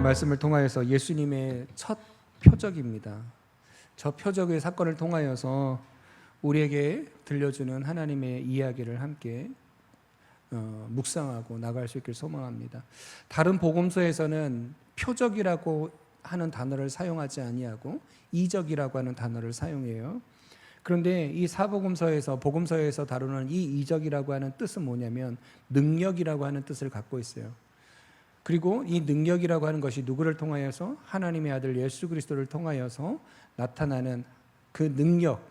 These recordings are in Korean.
말씀을 통하여서 예수님의 첫 표적입니다. 저 표적의 사건을 통하여서 우리에게 들려주는 하나님의 이야기를 함께 묵상하고 나갈 수 있길 소망합니다. 다른 복음서에서는 표적이라고 하는 단어를 사용하지 아니하고 이적이라고 하는 단어를 사용해요. 그런데 이 사복음서에서 복음서에서 다루는 이 이적이라고 하는 뜻은 뭐냐면 능력이라고 하는 뜻을 갖고 있어요. 그리고 이 능력이라고 하는 것이 누구를 통하여서 하나님의 아들 예수 그리스도를 통하여서 나타나는 그 능력,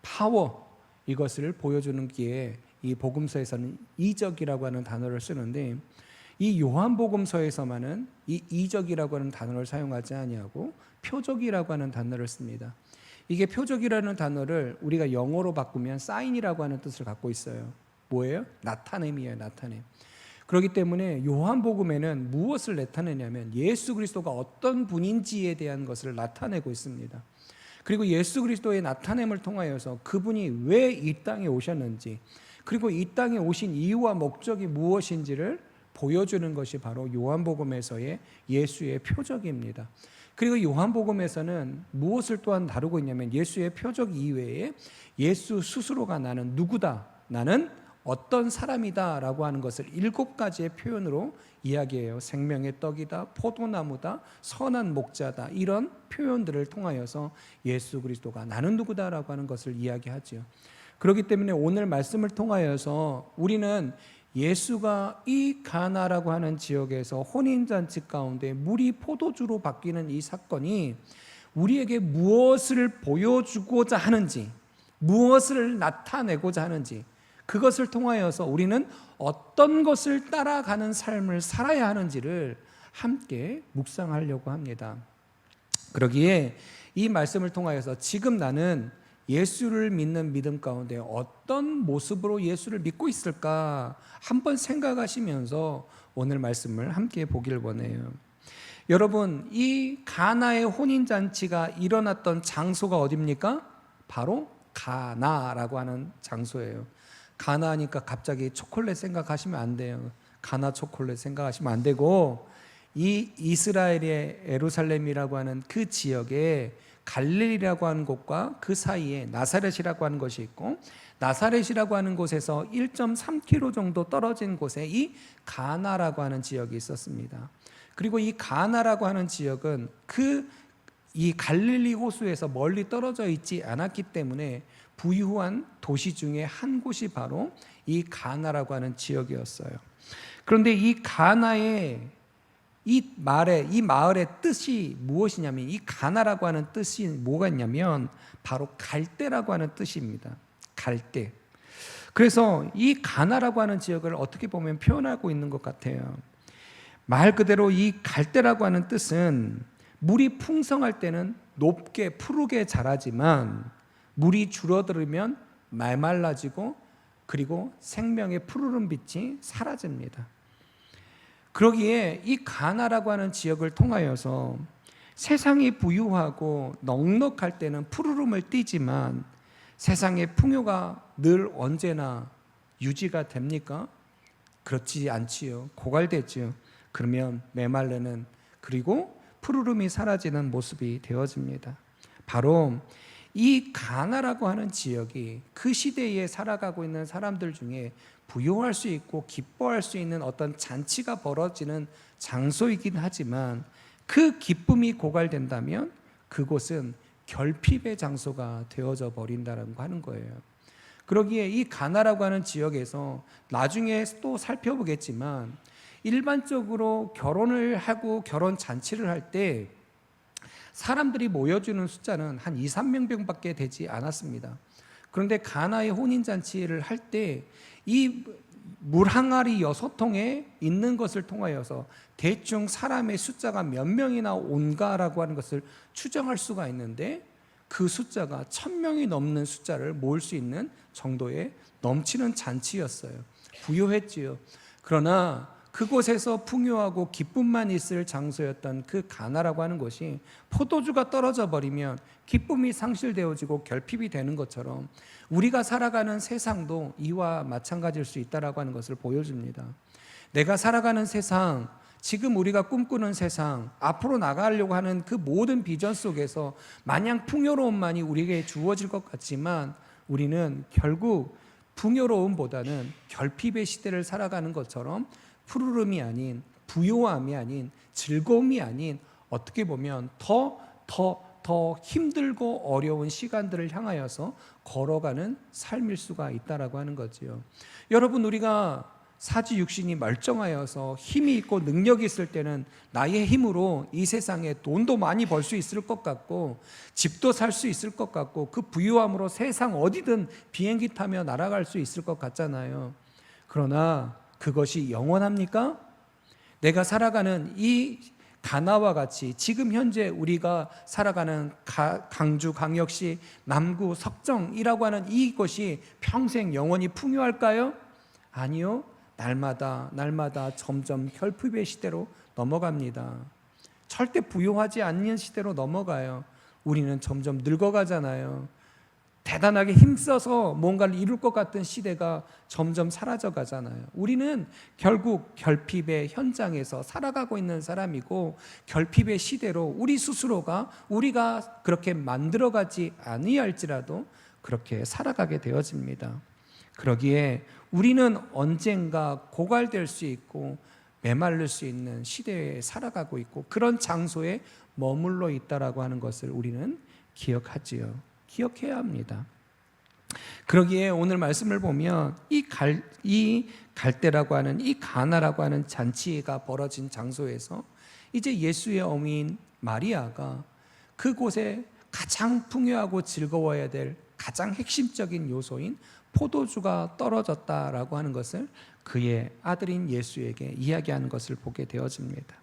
파워, 이것을 보여주는 기에 이 복음서에서는 이적이라고 하는 단어를 쓰는데, 이 요한복음서에서만은 이 이적이라고 하는 단어를 사용하지 아니하고 표적이라고 하는 단어를 씁니다. 이게 표적이라는 단어를 우리가 영어로 바꾸면 사인이라고 하는 뜻을 갖고 있어요. 뭐예요? 나타냄이에요. 나타냄. 그렇기 때문에 요한복음에는 무엇을 나타내냐면 예수 그리스도가 어떤 분인지에 대한 것을 나타내고 있습니다. 그리고 예수 그리스도의 나타냄을 통하여서 그분이 왜 이 땅에 오셨는지, 그리고 이 땅에 오신 이유와 목적이 무엇인지를 보여주는 것이 바로 요한복음에서의 예수의 표적입니다. 그리고 요한복음에서는 무엇을 또한 다루고 있냐면 예수의 표적 이외에 예수 스스로가 나는 누구다, 나는 어떤 사람이다 라고 하는 것을 7가지의 표현으로 이야기해요. 생명의 떡이다, 포도나무다, 선한 목자다, 이런 표현들을 통하여서 예수 그리스도가 나는 누구다 라고 하는 것을 이야기하죠. 그렇기 때문에 오늘 말씀을 통하여서 우리는 예수가 이 가나라고 하는 지역에서 혼인잔치 가운데 물이 포도주로 바뀌는 이 사건이 우리에게 무엇을 보여주고자 하는지, 무엇을 나타내고자 하는지, 그것을 통하여서 우리는 어떤 것을 따라가는 삶을 살아야 하는지를 함께 묵상하려고 합니다. 그러기에 이 말씀을 통하여서 지금 나는 예수를 믿는 믿음 가운데 어떤 모습으로 예수를 믿고 있을까 한번 생각하시면서 오늘 말씀을 함께 보길 원해요. 여러분, 이 가나의 혼인잔치가 일어났던 장소가 어디입니까? 바로 가나라고 하는 장소예요. 가나하니까 갑자기 초콜릿 생각하시면 안 돼요. 가나 초콜릿 생각하시면 안 되고, 이 이스라엘의 예루살렘이라고 하는 그 지역에 갈릴리라고 하는 곳과 그 사이에 나사렛이라고 하는 것이 있고, 나사렛이라고 하는 곳에서 1.3km 정도 떨어진 곳에 이 가나라고 하는 지역이 있었습니다. 그리고 이 가나라고 하는 지역은 이 갈릴리 호수에서 멀리 떨어져 있지 않았기 때문에 부유한 도시 중에 한 곳이 바로 이 가나라고 하는 지역이었어요. 그런데 이 가나의 이 마을의 뜻이 무엇이냐면, 이 가나라고 하는 뜻이 뭐가 있냐면 바로 갈대라고 하는 뜻입니다. 갈대. 그래서 이 가나라고 하는 지역을 어떻게 보면 표현하고 있는 것 같아요. 말 그대로 이 갈대라고 하는 뜻은 물이 풍성할 때는 높게 푸르게 자라지만 물이 줄어들면 말말라지고 그리고 생명의 푸르른 빛이 사라집니다. 그러기에 이 가나라고 하는 지역을 통하여서 세상이 부유하고 넉넉할 때는 푸르름을 띠지만 세상의 풍요가 늘 언제나 유지가 됩니까? 그렇지 않지요. 고갈되지요. 그러면 메말르는, 그리고 푸르름이 사라지는 모습이 되어집니다. 바로 이 가나라고 하는 지역이 그 시대에 살아가고 있는 사람들 중에 부유할 수 있고 기뻐할 수 있는 어떤 잔치가 벌어지는 장소이긴 하지만, 그 기쁨이 고갈된다면 그곳은 결핍의 장소가 되어져 버린다고 하는 거예요. 그러기에 이 가나라고 하는 지역에서 나중에 또 살펴보겠지만, 일반적으로 결혼을 하고 결혼 잔치를 할 때 사람들이 모여주는 숫자는 한 2, 3명밖에 되지 않았습니다. 그런데 가나의 혼인잔치를 할 때 이 물 항아리 6통에 있는 것을 통하여서 대충 사람의 숫자가 몇 명이나 온가라고 하는 것을 추정할 수가 있는데, 그 숫자가 1000명이 넘는 숫자를 모을 수 있는 정도의 넘치는 잔치였어요. 부유했지요. 그러나 그곳에서 풍요하고 기쁨만 있을 장소였던 그 가나라고 하는 것이 포도주가 떨어져 버리면 기쁨이 상실되어지고 결핍이 되는 것처럼 우리가 살아가는 세상도 이와 마찬가지일 수 있다라고 하는 것을 보여줍니다. 내가 살아가는 세상, 지금 우리가 꿈꾸는 세상, 앞으로 나가려고 하는 그 모든 비전 속에서 마냥 풍요로움만이 우리에게 주어질 것 같지만 우리는 결국 풍요로움보다는 결핍의 시대를 살아가는 것처럼 푸르름이 아닌, 부요함이 아닌, 즐거움이 아닌, 어떻게 보면 더 힘들고 어려운 시간들을 향하여서 걸어가는 삶일 수가 있다라고 하는 거지요. 여러분, 우리가 사지 육신이 멀쩡하여서 힘이 있고 능력이 있을 때는 나의 힘으로 이 세상에 돈도 많이 벌 수 있을 것 같고 집도 살 수 있을 것 같고 그 부유함으로 세상 어디든 비행기 타며 날아갈 수 있을 것 같잖아요. 그러나 그것이 영원합니까? 내가 살아가는 이 가나와 같이 지금 현재 우리가 살아가는 강주, 광역시, 남구, 석정이라고 하는 이것이 평생 영원히 풍요할까요? 아니요. 날마다 점점 결핍의 시대로 넘어갑니다. 절대 부유하지 않는 시대로 넘어가요. 우리는 점점 늙어가잖아요. 대단하게 힘써서 뭔가를 이룰 것 같은 시대가 점점 사라져 가잖아요. 우리는 결국 결핍의 현장에서 살아가고 있는 사람이고 결핍의 시대로 우리 스스로가 우리가 그렇게 만들어가지 아니할지라도 그렇게 살아가게 되어집니다. 그러기에 우리는 언젠가 고갈될 수 있고 메말릴 수 있는 시대에 살아가고 있고 그런 장소에 머물러 있다라고 하는 것을 우리는 기억하지요. 기억해야 합니다. 그러기에 오늘 말씀을 보면 이 갈대라고 하는 이 가나라고 하는 잔치가 벌어진 장소에서 이제 예수의 어머니인 마리아가 그곳에 가장 풍요하고 즐거워야 될 가장 핵심적인 요소인 포도주가 떨어졌다라고 하는 것을 그의 아들인 예수에게 이야기하는 것을 보게 되어집니다.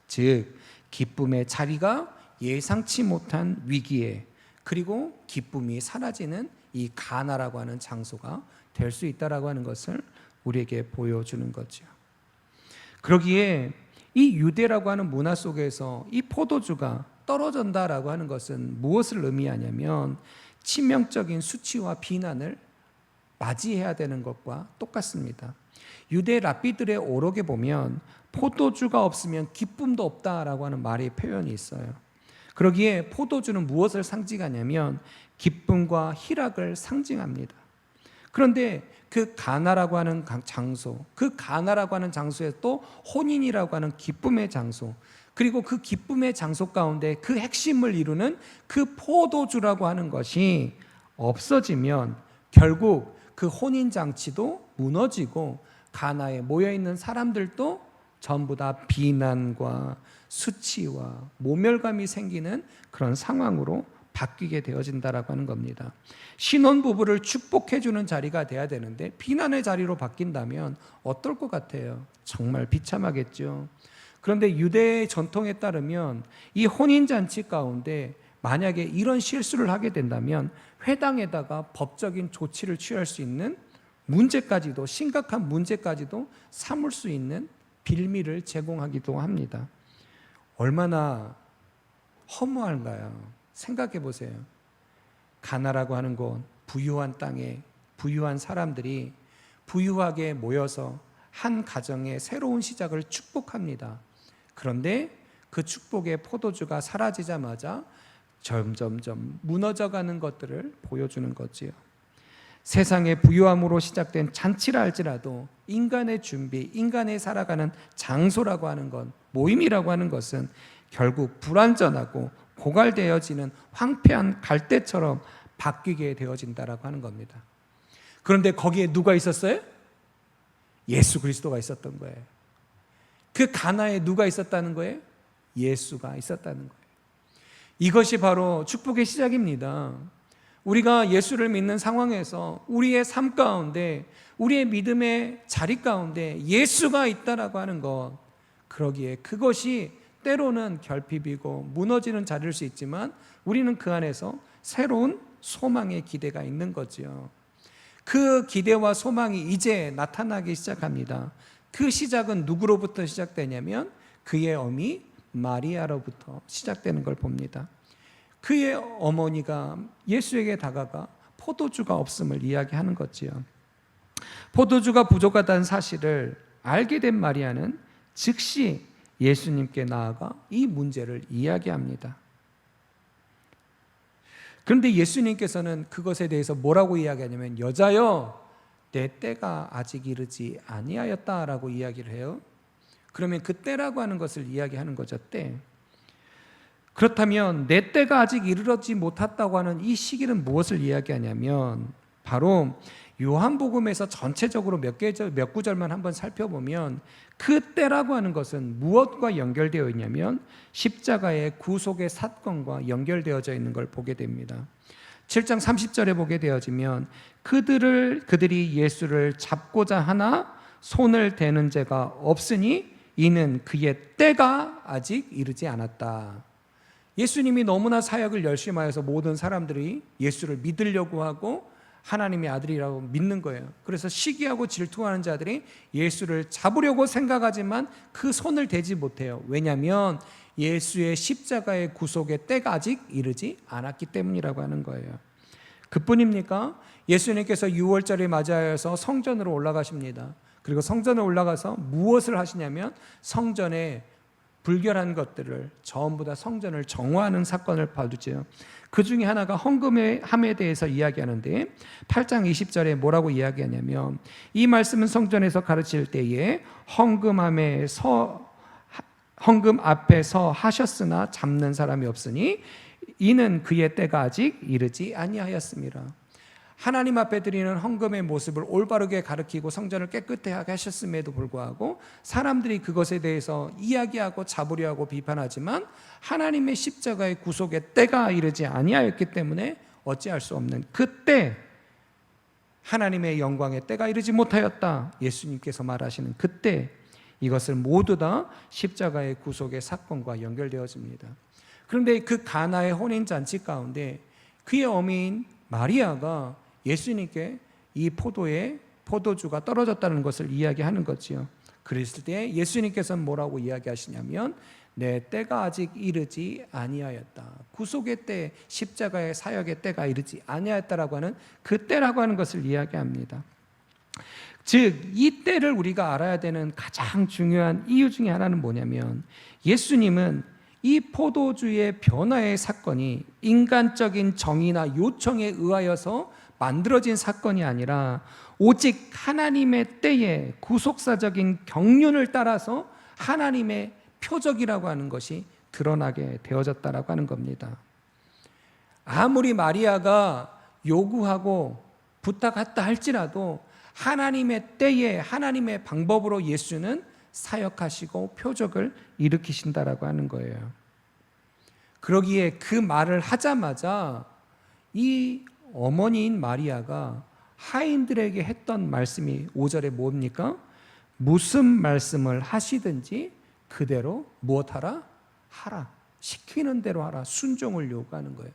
즉 기쁨의 자리가 예상치 못한 위기에 그리고 기쁨이 사라지는 이 가나라고 하는 장소가 될 수 있다라고 하는 것을 우리에게 보여주는 거죠. 그러기에 이 유대라고 하는 문화 속에서 이 포도주가 떨어진다라고 하는 것은 무엇을 의미하냐면 치명적인 수치와 비난을 맞이해야 되는 것과 똑같습니다. 유대 랍비들의 오록에 보면 포도주가 없으면 기쁨도 없다라고 하는 말의 표현이 있어요. 그러기에 포도주는 무엇을 상징하냐면 기쁨과 희락을 상징합니다. 그런데 그 가나라고 하는 장소, 그 가나라고 하는 장소에 또 혼인이라고 하는 기쁨의 장소, 그리고 그 기쁨의 장소 가운데 그 핵심을 이루는 그 포도주라고 하는 것이 없어지면 결국 그 혼인잔치도 무너지고 가나에 모여있는 사람들도 전부 다 비난과 수치와 모멸감이 생기는 그런 상황으로 바뀌게 되어진다라고 하는 겁니다. 신혼부부를 축복해주는 자리가 돼야 되는데 비난의 자리로 바뀐다면 어떨 것 같아요? 정말 비참하겠죠. 그런데 유대의 전통에 따르면 이 혼인잔치 가운데 만약에 이런 실수를 하게 된다면 회당에다가 법적인 조치를 취할 수 있는 문제까지도 심각한 문제까지도 삼을 수 있는 빌미를 제공하기도 합니다. 얼마나 허무한가요? 생각해 보세요. 가나라고 하는 곳, 부유한 땅에 부유한 사람들이 부유하게 모여서 한 가정의 새로운 시작을 축복합니다. 그런데 그 축복의 포도주가 사라지자마자 점점점 무너져가는 것들을 보여주는 거지요. 세상의 부유함으로 시작된 잔치라 할지라도 인간의 준비, 인간의 살아가는 장소라고 하는 것, 모임이라고 하는 것은 결국 불완전하고 고갈되어지는 황폐한 갈대처럼 바뀌게 되어진다라고 하는 겁니다. 그런데 거기에 누가 있었어요? 예수 그리스도가 있었던 거예요. 그 가나에 누가 있었다는 거예요? 예수가 있었다는 거예요. 이것이 바로 축복의 시작입니다. 우리가 예수를 믿는 상황에서 우리의 삶 가운데 우리의 믿음의 자리 가운데 예수가 있다라고 하는 것, 그러기에 그것이 때로는 결핍이고 무너지는 자리일 수 있지만 우리는 그 안에서 새로운 소망의 기대가 있는 거지요. 그 기대와 소망이 이제 나타나기 시작합니다. 그 시작은 누구로부터 시작되냐면 그의 어미 마리아로부터 시작되는 걸 봅니다. 그의 어머니가 예수에게 다가가 포도주가 없음을 이야기하는 거지요. 포도주가 부족하다는 사실을 알게 된 마리아는 즉시 예수님께 나아가 이 문제를 이야기합니다. 그런데 예수님께서는 그것에 대해서 뭐라고 이야기하냐면 여자여 내 때가 아직 이르지 아니하였다라고 이야기를 해요. 그러면 그 때라고 하는 것을 이야기하는 거죠. 때. 그렇다면 내 때가 아직 이르지 못했다고 하는 이 시기는 무엇을 이야기하냐면 바로 요한복음에서 전체적으로 몇 구절만 한번 살펴보면 그 때라고 하는 것은 무엇과 연결되어 있냐면 십자가의 구속의 사건과 연결되어져 있는 걸 보게 됩니다. 7장 30절에 보게 되어지면 그들이 예수를 잡고자 하나 손을 대는 자가 없으니 이는 그의 때가 아직 이르지 않았다. 예수님이 너무나 사역을 열심히 하여서 모든 사람들이 예수를 믿으려고 하고 하나님의 아들이라고 믿는 거예요. 그래서 시기하고 질투하는 자들이 예수를 잡으려고 생각하지만 그 손을 대지 못해요. 왜냐하면 예수의 십자가의 구속의 때가 아직 이르지 않았기 때문이라고 하는 거예요. 그뿐입니까? 예수님께서 6월절을 맞이하여서 성전으로 올라가십니다. 그리고 성전에 올라가서 무엇을 하시냐면 성전에 불결한 것들을 전부 다 성전을 정화하는 사건을 봐두죠. 그 중에 하나가 헌금함에 대해서 이야기하는데 8장 20절에 뭐라고 이야기하냐면 이 말씀은 성전에서 가르칠 때에 헌금 앞에 서 하셨으나 잡는 사람이 없으니 이는 그의 때가 아직 이르지 아니하였습니다. 하나님 앞에 드리는 헌금의 모습을 올바르게 가르치고 성전을 깨끗하게 하셨음에도 불구하고 사람들이 그것에 대해서 이야기하고 잡으려 하고 비판하지만 하나님의 십자가의 구속의 때가 이르지 아니하였기 때문에 어찌할 수 없는 그때 하나님의 영광의 때가 이르지 못하였다. 예수님께서 말하시는 그때 이것을 모두 다 십자가의 구속의 사건과 연결되어집니다. 그런데 그 가나의 혼인잔치 가운데 그의 어미인 마리아가 예수님께 이 포도주가 떨어졌다는 것을 이야기하는 거지요. 그랬을 때 예수님께서는 뭐라고 이야기하시냐면 내 때가 아직 이르지 아니하였다. 구속의 때, 십자가의 사역의 때가 이르지 아니하였다라고 하는 그 때라고 하는 것을 이야기합니다. 즉, 이 때를 우리가 알아야 되는 가장 중요한 이유 중에 하나는 뭐냐면 예수님은 이 포도주의 변화의 사건이 인간적인 정의나 요청에 의하여서 만들어진 사건이 아니라 오직 하나님의 때에 구속사적인 경륜을 따라서 하나님의 표적이라고 하는 것이 드러나게 되어졌다라고 하는 겁니다. 아무리 마리아가 요구하고 부탁했다 할지라도 하나님의 때에 하나님의 방법으로 예수는 사역하시고 표적을 일으키신다라고 하는 거예요. 그러기에 그 말을 하자마자 이 어머니인 마리아가 하인들에게 했던 말씀이 5절에 뭡니까? 무슨 말씀을 하시든지 그대로 무엇하라? 하라. 시키는 대로 하라. 순종을 요구하는 거예요.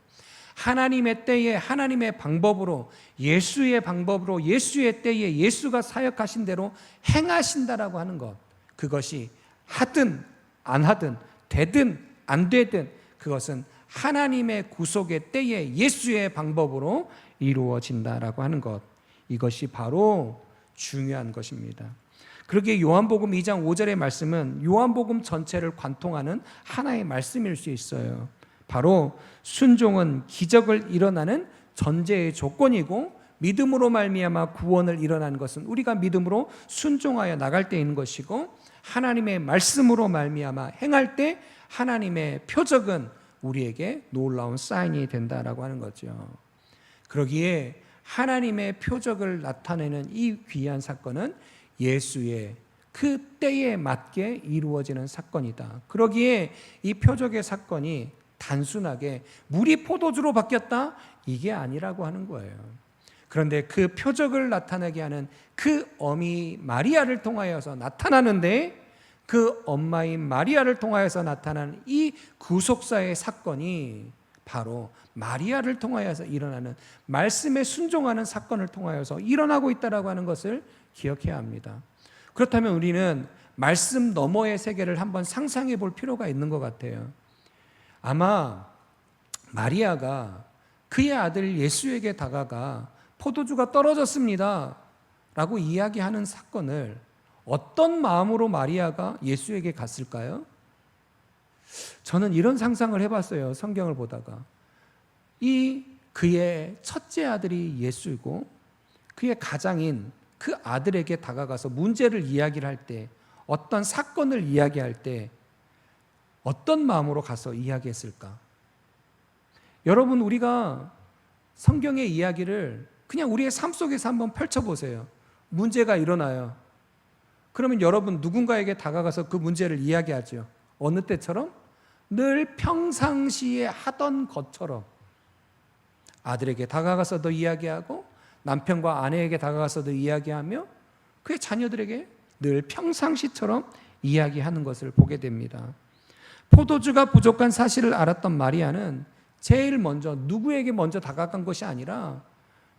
하나님의 때에 하나님의 방법으로 예수의 방법으로 예수의 때에 예수가 사역하신 대로 행하신다라고 하는 것, 그것이 하든 안 하든 되든 안 되든 그것은 하나님의 구속의 때에 예수의 방법으로 이루어진다라고 하는 것, 이것이 바로 중요한 것입니다. 그러기에 요한복음 2장 5절의 말씀은 요한복음 전체를 관통하는 하나의 말씀일 수 있어요. 바로 순종은 기적을 일어나는 전제의 조건이고 믿음으로 말미암아 구원을 일어나는 것은 우리가 믿음으로 순종하여 나갈 때 있는 것이고 하나님의 말씀으로 말미암아 행할 때 하나님의 표적은 우리에게 놀라운 사인이 된다라고 하는 거죠. 그러기에 하나님의 표적을 나타내는 이 귀한 사건은 예수의 그 때에 맞게 이루어지는 사건이다. 그러기에 이 표적의 사건이 단순하게 물이 포도주로 바뀌었다? 이게 아니라고 하는 거예요. 그런데 그 표적을 나타나게 하는 그 어미 마리아를 통하여서 나타나는데 그 엄마인 마리아를 통하여서 나타나는 이 구속사의 사건이 바로 마리아를 통하여서 일어나는 말씀에 순종하는 사건을 통하여서 일어나고 있다라고 하는 것을 기억해야 합니다. 그렇다면 우리는 말씀 너머의 세계를 한번 상상해 볼 필요가 있는 것 같아요. 아마 마리아가 그의 아들 예수에게 다가가 포도주가 떨어졌습니다 라고 이야기하는 사건을 어떤 마음으로 마리아가 예수에게 갔을까요? 저는 이런 상상을 해봤어요. 성경을 보다가. 그의 첫째 아들이 예수이고 그의 가장인 그 아들에게 다가가서 문제를 이야기를 할 때, 어떤 사건을 이야기할 때 어떤 마음으로 가서 이야기했을까? 여러분, 우리가 성경의 이야기를 그냥 우리의 삶 속에서 한번 펼쳐보세요. 문제가 일어나요. 그러면 여러분 누군가에게 다가가서 그 문제를 이야기하죠. 어느 때처럼? 늘 평상시에 하던 것처럼. 아들에게 다가가서도 이야기하고 남편과 아내에게 다가가서도 이야기하며 그의 자녀들에게 늘 평상시처럼 이야기하는 것을 보게 됩니다. 포도주가 부족한 사실을 알았던 마리아는 제일 먼저 누구에게 먼저 다가간 것이 아니라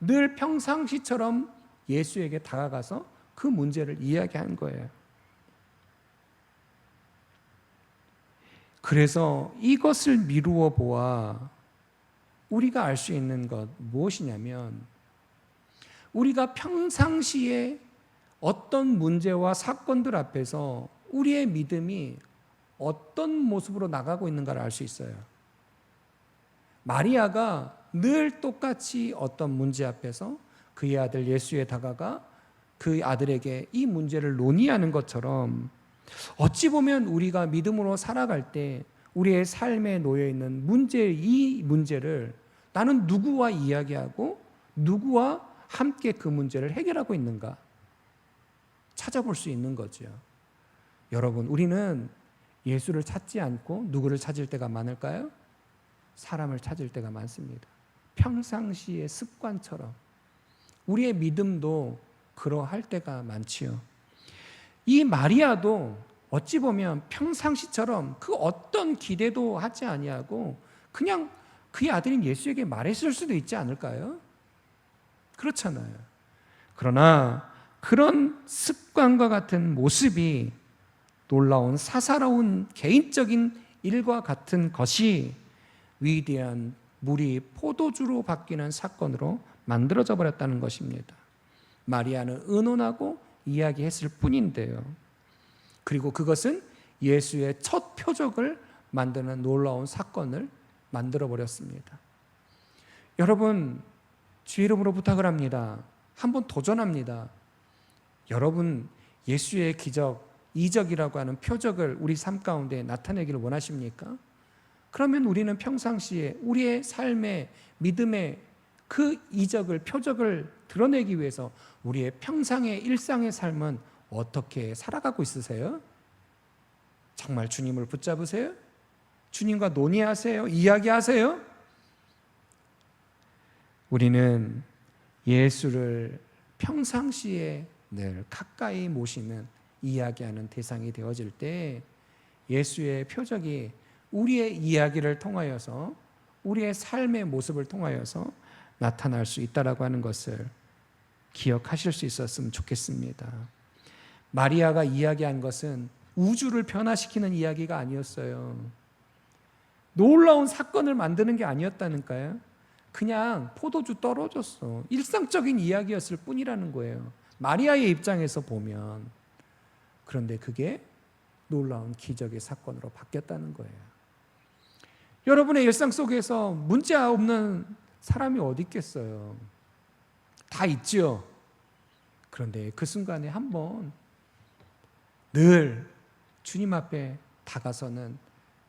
늘 평상시처럼 예수에게 다가가서 그 문제를 이야기한 거예요. 그래서 이것을 미루어 보아 우리가 알 수 있는 것 무엇이냐면, 우리가 평상시에 어떤 문제와 사건들 앞에서 우리의 믿음이 어떤 모습으로 나가고 있는가를 알 수 있어요. 마리아가 늘 똑같이 어떤 문제 앞에서 그의 아들 예수에 다가가 그 아들에게 이 문제를 논의하는 것처럼, 어찌 보면 우리가 믿음으로 살아갈 때 우리의 삶에 놓여 있는 이 문제를 나는 누구와 이야기하고 누구와 함께 그 문제를 해결하고 있는가 찾아볼 수 있는 거죠. 여러분, 우리는 예수를 찾지 않고 누구를 찾을 때가 많을까요? 사람을 찾을 때가 많습니다. 평상시의 습관처럼 우리의 믿음도 그러할 때가 많지요. 이 마리아도 어찌 보면 평상시처럼 그 어떤 기대도 하지 아니하고 그냥 그의 아들인 예수에게 말했을 수도 있지 않을까요? 그렇잖아요. 그러나 그런 습관과 같은 모습이 놀라운 사사로운 개인적인 일과 같은 것이 위대한 물이 포도주로 바뀌는 사건으로 만들어져 버렸다는 것입니다. 마리아는 의논하고 이야기했을 뿐인데요. 그리고 그것은 예수의 첫 표적을 만드는 놀라운 사건을 만들어 버렸습니다. 여러분, 주의 이름으로 부탁을 합니다. 한번 도전합니다. 여러분, 예수의 기적, 이적이라고 하는 표적을 우리 삶 가운데 나타내기를 원하십니까? 그러면 우리는 평상시에 우리의 삶의 믿음의 그 이적을, 표적을 드러내기 위해서 우리의 평상의 일상의 삶은 어떻게 살아가고 있으세요? 정말 주님을 붙잡으세요? 주님과 논의하세요? 이야기하세요? 우리는 예수를 평상시에 늘 가까이 모시는, 이야기하는 대상이 되어질 때 예수의 표적이 우리의 이야기를 통하여서, 우리의 삶의 모습을 통하여서 나타날 수 있다라고 하는 것을 기억하실 수 있었으면 좋겠습니다. 마리아가 이야기한 것은 우주를 변화시키는 이야기가 아니었어요. 놀라운 사건을 만드는 게 아니었다니까요. 그냥 포도주 떨어졌어, 일상적인 이야기였을 뿐이라는 거예요, 마리아의 입장에서 보면. 그런데 그게 놀라운 기적의 사건으로 바뀌었다는 거예요. 여러분의 일상 속에서 문제 없는 사람이 어디 있겠어요? 다 있죠. 그런데 그 순간에 한번 늘 주님 앞에 다가서는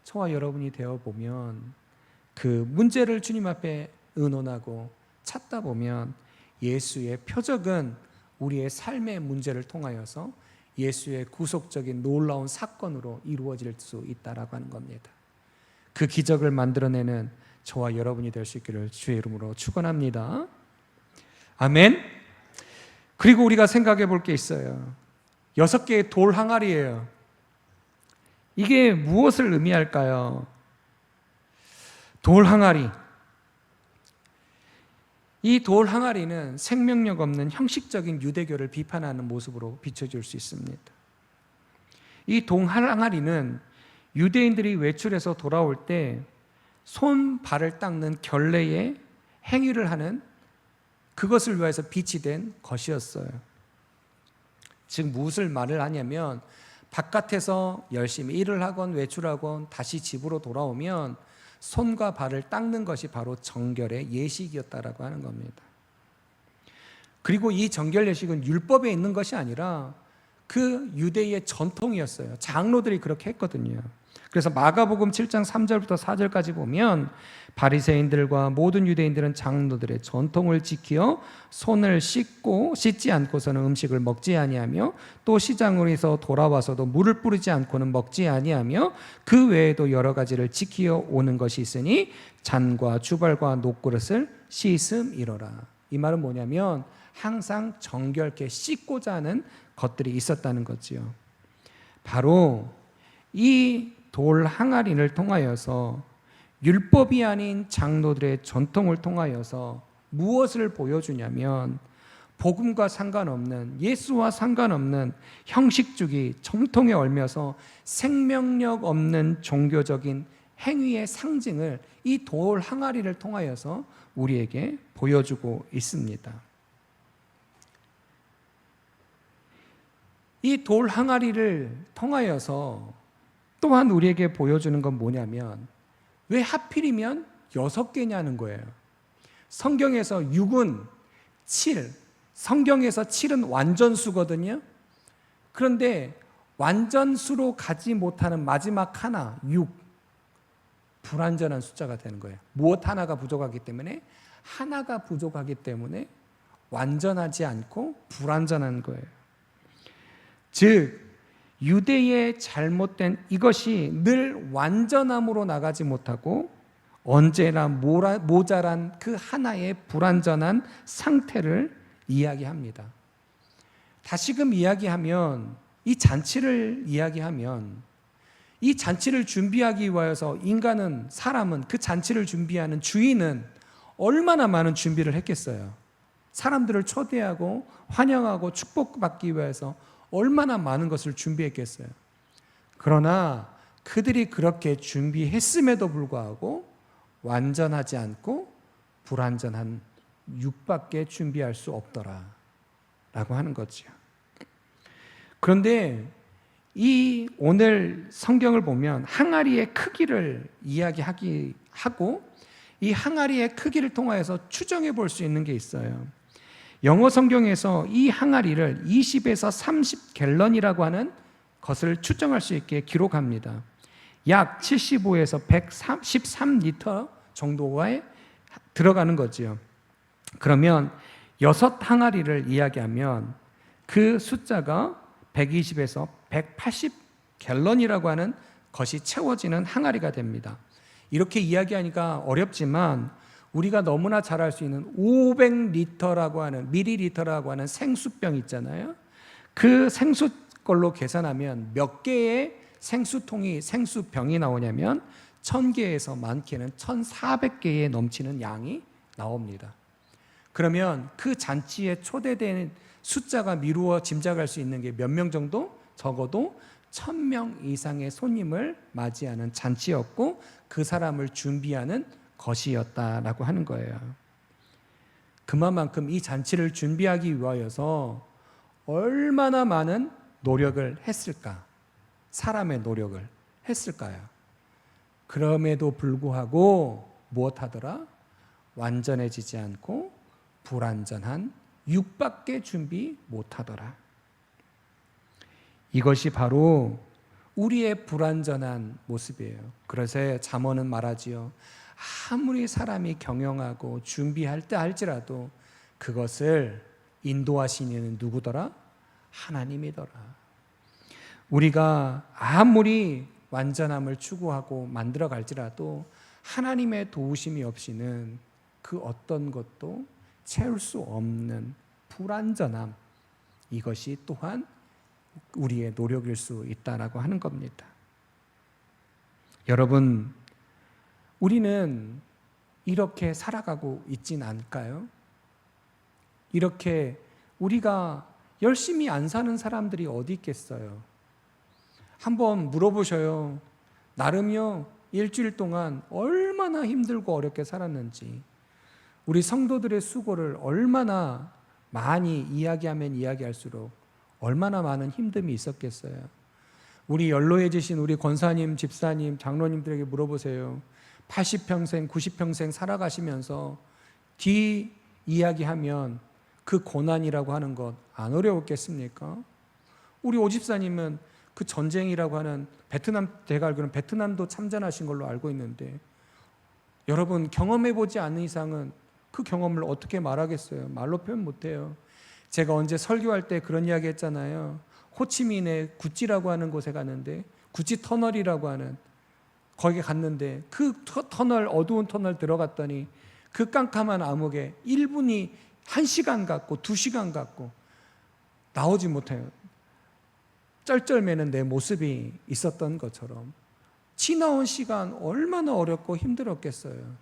저와 여러분이 되어보면, 그 문제를 주님 앞에 의논하고 찾다 보면 예수의 표적은 우리의 삶의 문제를 통하여서 예수의 구속적인 놀라운 사건으로 이루어질 수 있다라고 하는 겁니다. 그 기적을 만들어내는 저와 여러분이 될 수 있기를 주의 이름으로 축원합니다. 아멘. 그리고 우리가 생각해 볼 게 있어요. 6개의 돌 항아리예요. 이게 무엇을 의미할까요? 돌 항아리. 이 돌 항아리는 생명력 없는 형식적인 유대교를 비판하는 모습으로 비춰질 수 있습니다. 이 돌 항아리는 유대인들이 외출해서 돌아올 때 손, 발을 닦는 결례의 행위를 하는, 그것을 위해서 비치된 것이었어요. 즉 무엇을 말을 하냐면, 바깥에서 열심히 일을 하건 외출하건 다시 집으로 돌아오면 손과 발을 닦는 것이 바로 정결의 예식이었다라고 하는 겁니다. 그리고 이 정결 예식은 율법에 있는 것이 아니라 그 유대의 전통이었어요. 장로들이 그렇게 했거든요. 그래서 마가복음 7장 3절부터 4절까지 보면 바리새인들과 모든 유대인들은 장로들의 전통을 지켜 손을 씻지 않고서는 음식을 먹지 아니하며 또 시장으로서 돌아와서도 물을 뿌리지 않고는 먹지 아니하며 그 외에도 여러 가지를 지키어 오는 것이 있으니 잔과 주발과 녹그릇을 씻음이로라. 이 말은 뭐냐면 항상 정결케 씻고자 하는 것들이 있었다는 거지요. 바로 이 돌 항아리를 통하여서 율법이 아닌 장로들의 전통을 통하여서 무엇을 보여주냐면 복음과 상관없는, 예수와 상관없는 형식주의, 전통에 얽혀서 생명력 없는 종교적인 행위의 상징을 이 돌 항아리를 통하여서 우리에게 보여주고 있습니다. 이 돌 항아리를 통하여서 또한 우리에게 보여주는 건 뭐냐면 왜 하필이면 6개냐는 거예요. 성경에서 6은 7, 성경에서 7은 완전수거든요. 그런데 완전수로 가지 못하는 마지막 하나, 6, 불완전한 숫자가 되는 거예요. 무엇 하나가 부족하기 때문에, 하나가 부족하기 때문에 완전하지 않고 불완전한 거예요. 즉 유대의 잘못된 이것이 늘 완전함으로 나가지 못하고 언제나 모자란 그 하나의 불완전한 상태를 이야기합니다. 다시금 이야기하면 이 잔치를 이야기하면 이 잔치를 준비하기 위하여서 사람은 그 잔치를 준비하는 주인은 얼마나 많은 준비를 했겠어요. 사람들을 초대하고 환영하고 축복받기 위해서 얼마나 많은 것을 준비했겠어요. 그러나 그들이 그렇게 준비했음에도 불구하고 완전하지 않고 불완전한 6밖에 준비할 수 없더라 라고 하는 거죠. 그런데 이 오늘 성경을 보면 항아리의 크기를 이야기하고 이 항아리의 크기를 통하여서 추정해 볼 수 있는 게 있어요. 영어 성경에서 이 항아리를 20에서 30갤런이라고 하는 것을 추정할 수 있게 기록합니다. 약 75에서 113리터 정도에 들어가는 거지요. 그러면 6항아리를 이야기하면 그 숫자가 120에서 180갤런이라고 하는 것이 채워지는 항아리가 됩니다. 이렇게 이야기하니까 어렵지만 우리가 너무나 잘 알 수 있는 500리터라고 하는 밀리리터라고 하는 생수병 있잖아요. 그 생수 걸로 계산하면 몇 개의 생수병이 나오냐면 1000개에서 많게는 1400개에 넘치는 양이 나옵니다. 그러면 그 잔치에 초대된 숫자가 미루어 짐작할 수 있는 게 몇 명 정도? 적어도 1000명 이상의 손님을 맞이하는 잔치였고 그 사람을 준비하는 것이었다라고 하는 거예요. 그만큼 이 잔치를 준비하기 위하여서 얼마나 많은 노력을 했을까? 사람의 노력을 했을까요? 그럼에도 불구하고 무엇하더라? 완전해지지 않고 불완전한 6밖에 준비 못하더라. 이것이 바로 우리의 불완전한 모습이에요. 그래서 잠언은 말하지요. 아무리 사람이 경영하고 준비할 때 할지라도 그것을 인도하시는 이는 누구더라? 하나님이더라. 우리가 아무리 완전함을 추구하고 만들어 갈지라도 하나님의 도우심이 없이는 그 어떤 것도 채울 수 없는 불완전함, 이것이 또한 우리의 노력일 수 있다라고 하는 겁니다. 여러분, 우리는 이렇게 살아가고 있진 않을까요? 이렇게 우리가 열심히 안 사는 사람들이 어디 있겠어요? 한번 물어보셔요. 나름요, 일주일 동안 얼마나 힘들고 어렵게 살았는지, 우리 성도들의 수고를 얼마나 많이 이야기하면 이야기할수록 얼마나 많은 힘듦이 있었겠어요. 우리 연로해지신 우리 권사님, 집사님, 장로님들에게 물어보세요. 80평생, 90평생 살아가시면서 뒤 이야기하면 그 고난이라고 하는 것 안 어려웠겠습니까? 우리 오집사님은 그 전쟁이라고 하는 베트남, 제가 알기로는 베트남도 참전하신 걸로 알고 있는데, 여러분 경험해보지 않는 이상은 그 경험을 어떻게 말하겠어요? 말로 표현 못해요. 제가 언제 설교할 때 그런 이야기 했잖아요. 호치민의 구찌라고 하는 곳에 갔는데, 구찌 터널이라고 하는, 거기 갔는데 그 터널, 어두운 터널 들어갔더니 그 깜깜한 암흑에 1분이 1시간 같고 2시간 같고 나오지 못해요. 쩔쩔매는 내 모습이 있었던 것처럼 지나온 시간 얼마나 어렵고 힘들었겠어요.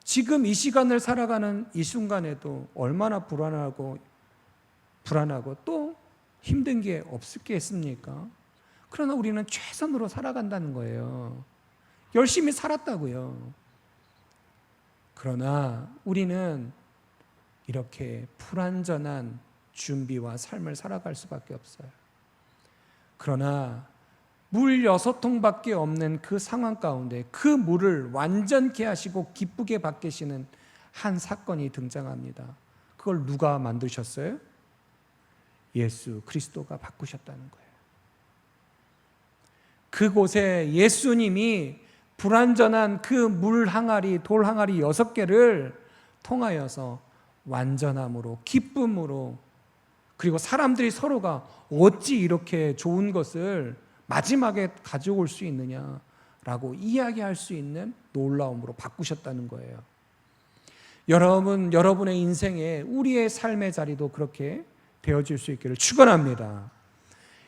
지금 이 시간을 살아가는 이 순간에도 얼마나 불안하고 또 힘든 게 없겠습니까? 그러나 우리는 최선으로 살아간다는 거예요. 열심히 살았다고요. 그러나 우리는 이렇게 불완전한 준비와 삶을 살아갈 수밖에 없어요. 그러나 물 6통밖에 없는 그 상황 가운데 그 물을 완전케 하시고 기쁘게 바뀌시는 한 사건이 등장합니다. 그걸 누가 만드셨어요? 예수 그리스도가 바꾸셨다는 거예요. 그곳에 예수님이 불완전한 그 물 항아리, 돌 항아리 6개를 통하여서 완전함으로, 기쁨으로, 그리고 사람들이 서로가 어찌 이렇게 좋은 것을 마지막에 가져올 수 있느냐라고 이야기할 수 있는 놀라움으로 바꾸셨다는 거예요. 여러분의 인생에, 우리의 삶의 자리도 그렇게 되어질 수 있기를 축원합니다.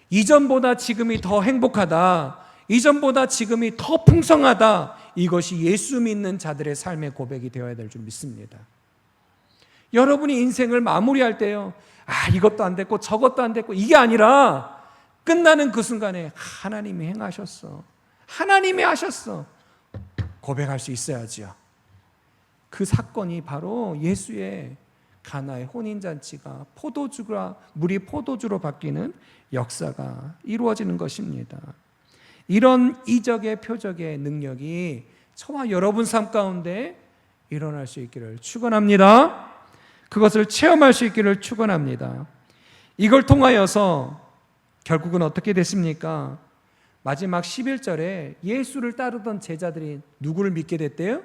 이전보다 지금이 더 행복하다, 이전보다 지금이 더 풍성하다, 이것이 예수 믿는 자들의 삶의 고백이 되어야 될 줄 믿습니다. 여러분이 인생을 마무리할 때요, 이것도 안 됐고 저것도 안 됐고, 이게 아니라 끝나는 그 순간에 하나님이 행하셨어, 하나님이 하셨어, 고백할 수 있어야지요. 그 사건이 바로 예수의 가나의 혼인잔치가 물이 포도주로 바뀌는 역사가 이루어지는 것입니다. 이런 이적의 표적의 능력이 저와 여러분 삶 가운데 일어날 수 있기를 축원합니다. 그것을 체험할 수 있기를 축원합니다. 이걸 통하여서 결국은 어떻게 됐습니까? 마지막 11절에 예수를 따르던 제자들이 누구를 믿게 됐대요?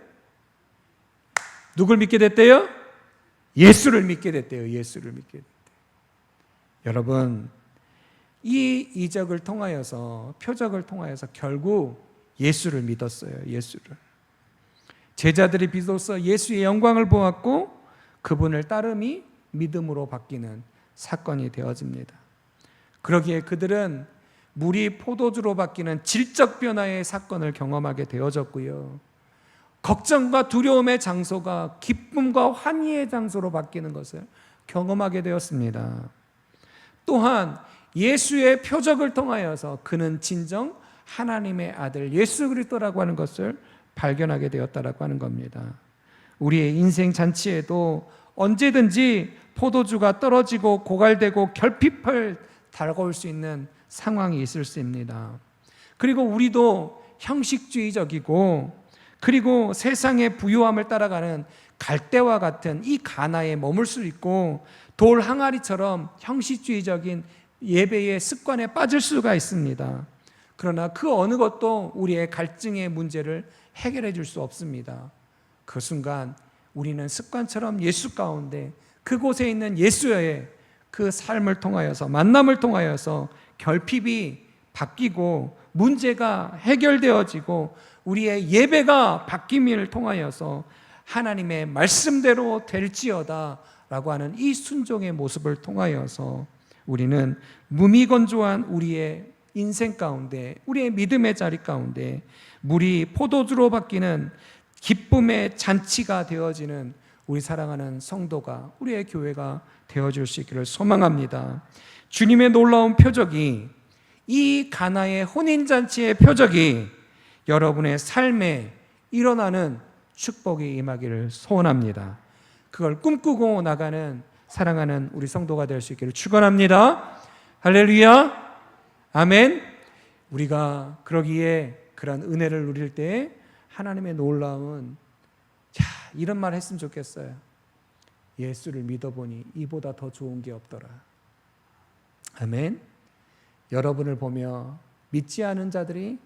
누굴 믿게 됐대요? 예수를 믿게 됐대요. 예수를 믿게 됐대요. 여러분, 이 이적을 통하여서, 표적을 통하여서 결국 예수를 믿었어요. 예수를. 제자들이 비로소 예수의 영광을 보았고 그분을 따름이 믿음으로 바뀌는 사건이 되어집니다. 그러기에 그들은 물이 포도주로 바뀌는 질적 변화의 사건을 경험하게 되어졌고요, 걱정과 두려움의 장소가 기쁨과 환희의 장소로 바뀌는 것을 경험하게 되었습니다. 또한 예수의 표적을 통하여서 그는 진정 하나님의 아들 예수 그리스도라고 하는 것을 발견하게 되었다라고 하는 겁니다. 우리의 인생 잔치에도 언제든지 포도주가 떨어지고 고갈되고 결핍을 다가올 수 있는 상황이 있을 수 있습니다. 그리고 우리도 형식주의적이고, 그리고 세상의 부유함을 따라가는 갈대와 같은 이 가나에 머물 수 있고, 돌 항아리처럼 형식주의적인 예배의 습관에 빠질 수가 있습니다. 그러나 그 어느 것도 우리의 갈증의 문제를 해결해 줄 수 없습니다. 그 순간 우리는 습관처럼 예수 가운데, 그곳에 있는 예수의 그 삶을 통하여서, 만남을 통하여서 결핍이 바뀌고 문제가 해결되어지고 우리의 예배가 바뀜을 통하여서 하나님의 말씀대로 될지어다 라고 하는 이 순종의 모습을 통하여서 우리는 무미건조한 우리의 인생 가운데, 우리의 믿음의 자리 가운데 물이 포도주로 바뀌는 기쁨의 잔치가 되어지는 우리 사랑하는 성도가, 우리의 교회가 되어줄 수 있기를 소망합니다. 주님의 놀라운 표적이, 이 가나의 혼인잔치의 표적이 여러분의 삶에 일어나는 축복이 임하기를 소원합니다. 그걸 꿈꾸고 나가는 사랑하는 우리 성도가 될 수 있기를 축원합니다. 할렐루야, 아멘. 우리가 그러기에 그런 은혜를 누릴 때 하나님의 놀라운, 이런 말 했으면 좋겠어요. 예수를 믿어보니 이보다 더 좋은 게 없더라. 아멘. 여러분을 보며 믿지 않은 자들이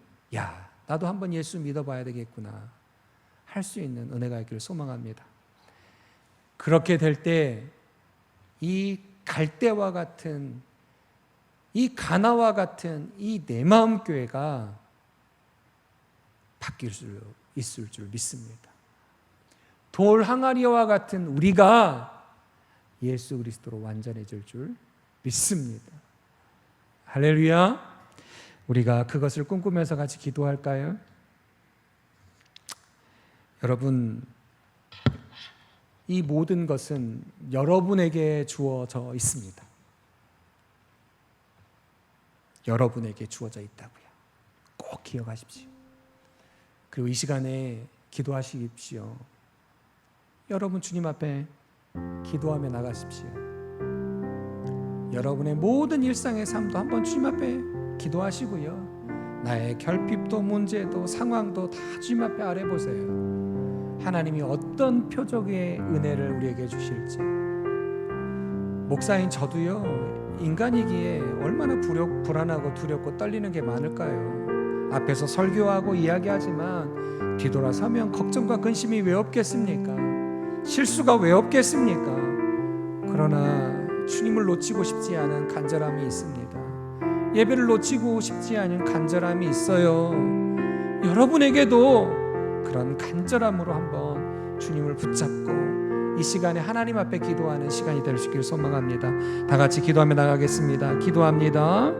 나도 한번 예수 믿어봐야 되겠구나 할 수 있는 은혜가 있기를 소망합니다. 그렇게 될 때 이 갈대와 같은, 이 가나와 같은 이 내 마음 교회가 바뀔 수 있을 줄 믿습니다. 돌 항아리와 같은 우리가 예수 그리스도로 완전해질 줄 믿습니다. 할렐루야. 우리가 그것을 꿈꾸면서 같이 기도할까요? 여러분, 이 모든 것은 여러분에게 주어져 있습니다. 여러분에게 주어져 있다고요. 꼭 기억하십시오. 그리고 이 시간에 기도하십시오. 여러분 주님 앞에 기도하며 나가십시오. 여러분의 모든 일상의 삶도 한번 주님 앞에 기도하시고요. 나의 결핍도 문제도 상황도 다 주님 앞에 아뢰보세요. 하나님이 어떤 표적의 은혜를 우리에게 주실지. 목사인 저도요, 인간이기에 얼마나 불안하고 두렵고 떨리는 게 많을까요? 앞에서 설교하고 이야기하지만 뒤돌아서면 걱정과 근심이 왜 없겠습니까? 실수가 왜 없겠습니까? 그러나 주님을 놓치고 싶지 않은 간절함이 있습니다. 예배를 놓치고 싶지 않은 간절함이 있어요. 여러분에게도 그런 간절함으로 한번 주님을 붙잡고 이 시간에 하나님 앞에 기도하는 시간이 될 수 있기를 소망합니다. 다 같이 기도하며 나가겠습니다. 기도합니다.